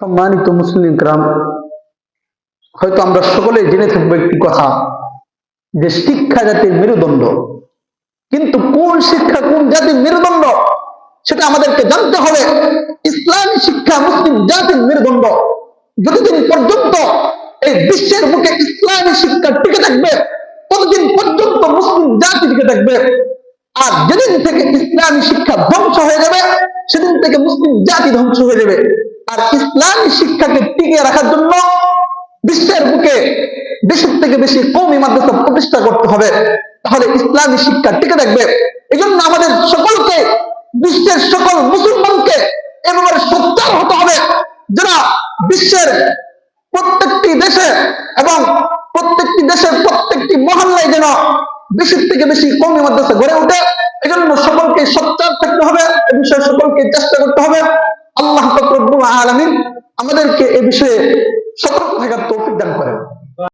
সম্মানিত মুসলিম کرام, হয়তো আমরা সকলেই জেনে থাকবো একটি কথা যে শিক্ষা জাতির মেরুদণ্ড, কিন্তু কোন শিক্ষা কোন জাতির মেরুদণ্ড সেটা আমাদেরকে জানতে হবে। ইসলামী শিক্ষা মুসলিম জাতির মেরুদণ্ড। যতদিন পর্যন্ত এই বিশ্বের বুকে ইসলামী শিক্ষা টিকে থাকবে ততদিন পর্যন্ত মুসলিম জাতি টিকে থাকবে। আর যেদিন থেকে ইসলামী শিক্ষা ধ্বংস হয়ে যাবে সেদিন থেকে মুসলিম জাতি ধ্বংস হয়ে যাবে। আর ইসলামী শিক্ষাকে টিকে রাখার জন্য বিশ্বের বুকে বেশির থেকে বেশি কওমি মাদ্রাসা প্রতিষ্ঠা করতে হবে, তাহলে ইসলামী শিক্ষা টিকে থাকবে। এই জন্য আমাদের সকলকে, বিশ্বের সকল মুসলমানকে এ ব্যাপারে সোচ্চার হতে হবে, যারা বিশ্বের প্রত্যেকটি দেশে এবং প্রত্যেকটি দেশের প্রত্যেকটি মহল্লায় যেন বেশির থেকে বেশি কওমি মাদ্রাসা গড়ে ওঠে। এজন্য সকলকে সোচ্চার থাকতে হবে, এ বিষয়ে সকলকে চেষ্টা করতে হবে। আল্লাহ পাক রব্বুল আলামিন আমাদেরকে এ বিষয়ে সতর্ক থাকার তৌফিক দান করেন।